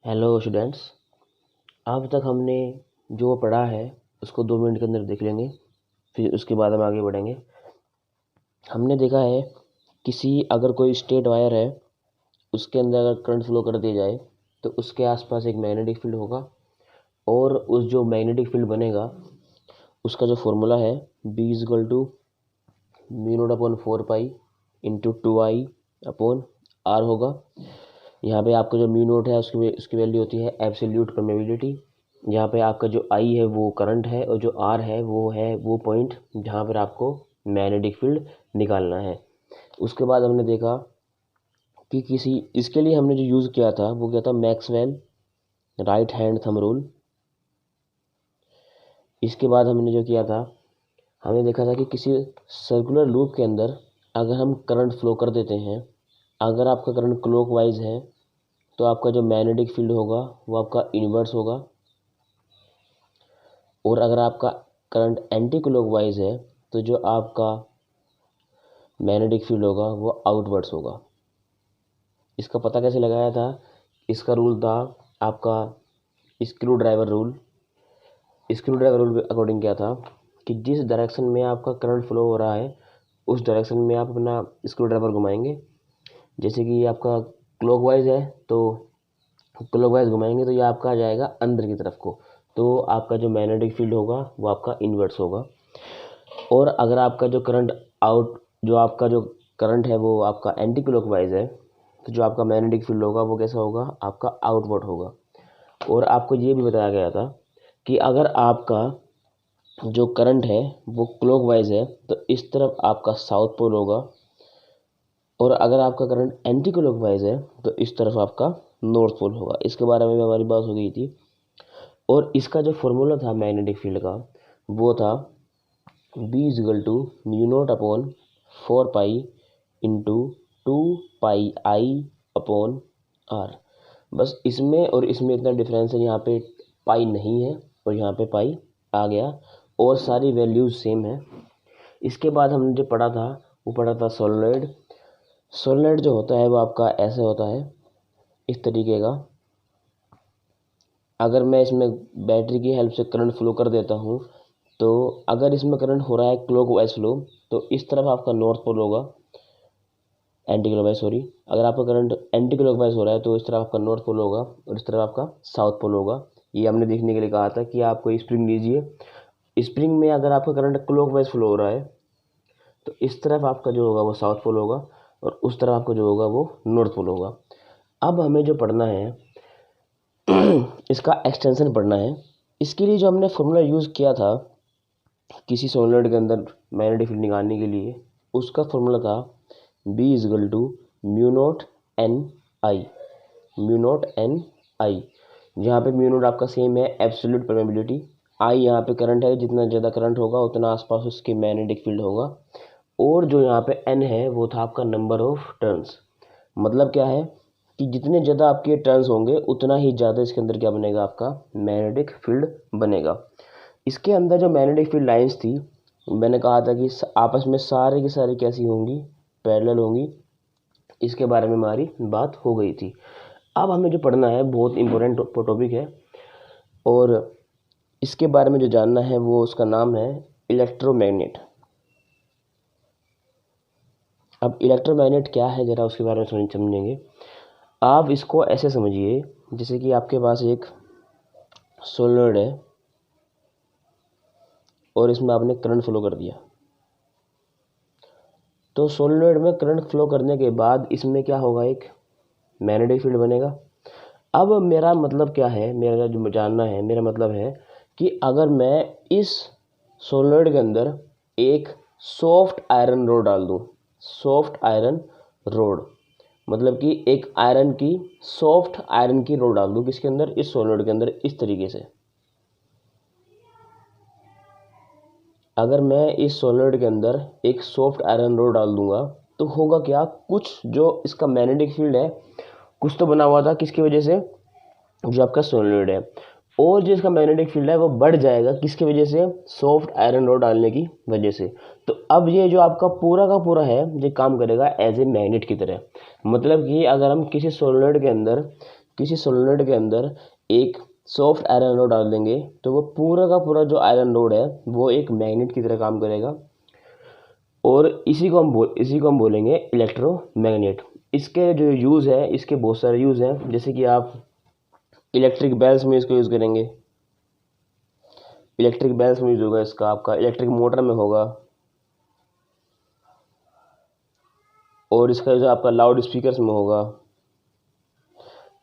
Hello students. अब तक हमने जो पढ़ा है उसको 2 मिनट के अंदर देख लेंगे, फिर उसके बाद हम आगे बढ़ेंगे। हमने देखा है अगर कोई स्ट्रेट वायर है, उसके अंदर अगर करंट फ्लो कर दिया जाए तो उसके आसपास एक मैग्नेटिक फील्ड होगा, और उस जो मैग्नेटिक फील्ड बनेगा उसका जो फॉर्मूला है B = μ0/4π × 2I/r होगा। यहाँ पे आपका जो μ0 है उसकी वैल्यू होती है एब्सोल्यूट परमेबिलिटी। यहाँ पे आपका जो I है वो करंट है, और जो R है वो पॉइंट जहाँ पर आपको मैग्नेटिक फील्ड निकालना है। उसके बाद हमने देखा कि इसके लिए हमने जो यूज़ किया था वो क्या था, Maxwell right hand thumb rule. इसके बाद हमने जो किया था, हमने देखा था कि किसी सर्कुलर लूप के अंदर अगर हम करंट फ्लो कर देते हैं, अगर आपका करंट क्लॉकवाइज है तो आपका जो मैग्नेटिक फील्ड होगा वो आपका इन्वर्स होगा, और अगर आपका करंट एंटी क्लॉकवाइज है तो जो आपका मैग्नेटिक फील्ड होगा वो आउटवर्ड्स होगा। इसका पता कैसे लगाया था? इसका रूल था आपका screw driver rule. Screw driver rule के अकॉर्डिंग क्या था कि जिस डायरेक्शन में आपका करंट फ्लो हो रहा है उस डायरेक्शन में आप अपना स्क्रू ड्राइवर घुमाएंगे। जैसे कि आपका क्लॉकवाइज है तो क्लॉकवाइज घुमाएंगे तो ये आपका आ जाएगा अंदर की तरफ को, तो आपका जो मैग्नेटिक फील्ड होगा वो आपका इन्वर्स होगा। और अगर आपका जो करंट है वो आपका एंटी क्लॉकवाइज है तो जो आपका मैग्नेटिक फील्ड होगा वो कैसा होगा, आपका आउटवर्ड होगा। और आपको ये भी बताया गया था कि अगर आपका जो करंट है वो क्लॉकवाइज है तो इस तरफ आपका साउथ पोल होगा, और अगर आपका करंट एंटी क्लॉकवाइज है तो इस तरफ आपका नॉर्थ पोल होगा। इसके बारे में हमारी बात हो गई थी। और इसका जो फॉर्मूला था मैग्नेटिक फील्ड का वो था B = μ0/4π × 2πI/r। बस इसमें और इसमें इतना डिफरेंस है, यहाँ पे पाई नहीं है और यहाँ पे पाई आ गया, और सारी वैल्यूज सेम है। इसके बाद हमने जो पढ़ा था सोलेनॉइड। सोलेनॉइड जो होता है वो आपका ऐसे होता है, इस तरीके का। अगर मैं इसमें बैटरी की हेल्प से करंट फ्लो कर देता हूँ तो अगर इसमें करंट हो रहा है क्लॉकवाइज फ्लो तो इस तरफ आपका नॉर्थ पोल होगा, एंटी क्लॉकवाइज सॉरी। अगर आपका करंट एंटी क्लॉकवाइज हो रहा है तो इस तरफ आपका नॉर्थ पोल होगा और इस तरफ आपका साउथ पोल होगा। ये हमने देखने के लिए कहा था कि आप कोई स्प्रिंग लीजिए, स्प्रिंग में अगर आपका करंट क्लॉकवाइज फ्लो हो रहा है तो इस तरफ आपका जो होगा वो साउथ पोल होगा, और उस तरफ आपका जो होगा वो नॉर्थ पोल होगा। अब हमें जो पढ़ना है इसका एक्सटेंशन पढ़ना है। इसके लिए जो हमने फॉर्मूला यूज़ किया था किसी सोलेनॉइड के अंदर मैग्नेटिक फील्ड निकालने के लिए, उसका फॉर्मूला था B = μ0NI। जहाँ पे μ0 आपका सेम है एब्सोल्यूट परमेबिलिटी। I यहाँ पे करंट है, जितना ज़्यादा करंट होगा उतना आसपास उसके मैग्नेटिक फील्ड होगा, और जो यहाँ पे N है वो था आपका नंबर ऑफ टर्न्स। मतलब क्या है कि जितने ज़्यादा आपके टर्न्स होंगे उतना ही ज़्यादा इसके अंदर क्या बनेगा, आपका मैग्नेटिक फील्ड बनेगा। इसके अंदर जो मैग्नेटिक फील्ड लाइंस थी, मैंने कहा था कि आपस में सारी की सारी कैसी होंगी, पैरेलल होंगी। इसके बारे में हमारी बात हो गई थी। अब हमें जो पढ़ना है बहुत इंपॉर्टेंट टॉपिक है, और इसके बारे में जो जानना है वो उसका नाम है इलेक्ट्रोमैग्नेट। अब इलेक्ट्रोमैग्नेट क्या है ज़रा उसके बारे में समझेंगे। आप इसको ऐसे समझिए जैसे कि आपके पास एक सोलेनॉइड है और इसमें आपने करंट फ्लो कर दिया, तो सोलेनॉइड में करंट फ्लो करने के बाद इसमें क्या होगा, एक मैग्नेटिक फील्ड बनेगा। अब मेरा मतलब क्या है, मेरा जो जानना है, मेरा मतलब है कि अगर मैं इस सोलेनॉइड के अंदर एक सॉफ्ट आयरन रोड डाल दूं, सॉफ्ट आयरन रोड मतलब कि एक सॉफ्ट आयरन की रोड डाल दूं किसके अंदर, इस सोलेनॉइड के अंदर, इस तरीके से। अगर मैं इस सोलेनॉइड के अंदर एक सॉफ्ट आयरन रोड डाल दूंगा तो होगा क्या, कुछ जो इसका मैग्नेटिक फील्ड है कुछ तो बना हुआ था किसकी वजह से, जो आपका सोलेनॉइड है, और जो इसका मैग्नेटिक फील्ड है वो बढ़ जाएगा किसकी वजह से, सॉफ्ट आयरन रोड डालने की वजह से। तो अब ये जो आपका पूरा का पूरा है ये काम करेगा एज ए मैग्नेट की तरह। मतलब कि अगर हम किसी सोलेनॉइड के अंदर किसी सोलेनोइड के अंदर एक सॉफ्ट आयरन रोड डाल देंगे तो वो पूरा का पूरा जो आयरन रोड है वो एक मैग्नेट की तरह काम करेगा, और इसी को हम बोलेंगे इलेक्ट्रोमैग्नेट। इसके जो यूज़ है, इसके बहुत सारे यूज़ हैं, जैसे कि आप इलेक्ट्रिक बेल्स में इसको यूज़ करेंगे, इलेक्ट्रिक बेल्स में यूज़ होगा इसका, आपका इलेक्ट्रिक मोटर में होगा, और इसका यूज़ आपका लाउड स्पीकर्स में होगा,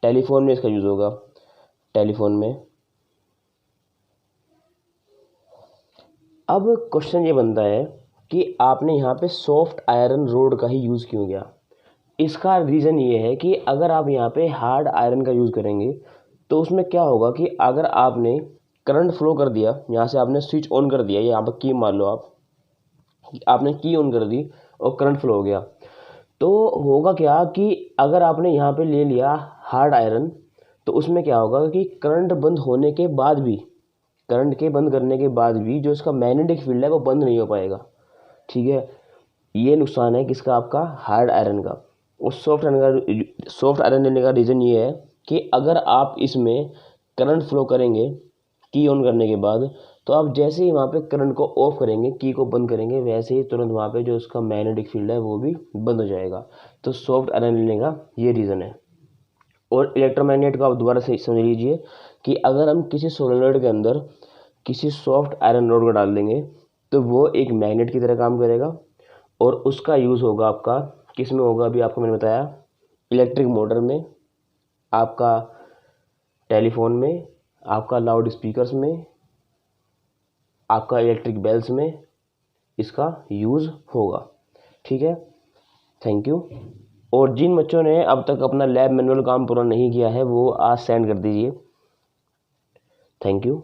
टेलीफोन में इसका यूज़ होगा, टेलीफोन में। अब क्वेश्चन ये बनता है कि आपने यहाँ पे सॉफ्ट आयरन रोड का ही यूज़ क्यों किया। इसका रीज़न ये है कि अगर आप यहाँ पे हार्ड आयरन का यूज़ करेंगे तो उसमें क्या होगा कि अगर आपने करंट फ्लो कर दिया, यहाँ से आपने स्विच ऑन कर दिया, यहाँ पर की मान लो आपने की ऑन कर दी और करंट फ्लो हो गया, तो होगा क्या कि अगर आपने यहाँ पे ले लिया हार्ड आयरन तो उसमें क्या होगा कि करंट बंद होने के बाद भी, करंट के बंद करने के बाद भी जो इसका मैग्नेटिक फील्ड है वो बंद नहीं हो पाएगा। ठीक है, ये नुकसान है किसका, आपका हार्ड आयरन का। उस सॉफ्ट आयरन लेने का रीज़न ये है कि अगर आप इसमें करंट फ्लो करेंगे की ऑन करने के बाद, तो आप जैसे ही वहाँ पे करंट को ऑफ करेंगे, की को बंद करेंगे, वैसे ही तुरंत वहाँ पे जो उसका मैग्नेटिक फील्ड है वो भी बंद हो जाएगा। तो सॉफ्ट आयरन लेने का ये रीज़न है। और इलेक्ट्रोमैग्नेट को आप दोबारा से समझ लीजिए कि अगर हम किसी सोलेनोइड के अंदर किसी सॉफ्ट आयरन रोड को डाल देंगे तो वो एक मैग्नेट की तरह काम करेगा, और उसका यूज़ होगा आपका किस में होगा, अभी आपको मैंने बताया, इलेक्ट्रिक मोटर में, आपका टेलीफोन में, आपका लाउड स्पीकर्स में, आपका इलेक्ट्रिक बेल्स में इसका यूज़ होगा। ठीक है, थैंक यू। और जिन बच्चों ने अब तक अपना लैब मैनुअल काम पूरा नहीं किया है वो आज सेंड कर दीजिए। Thank you.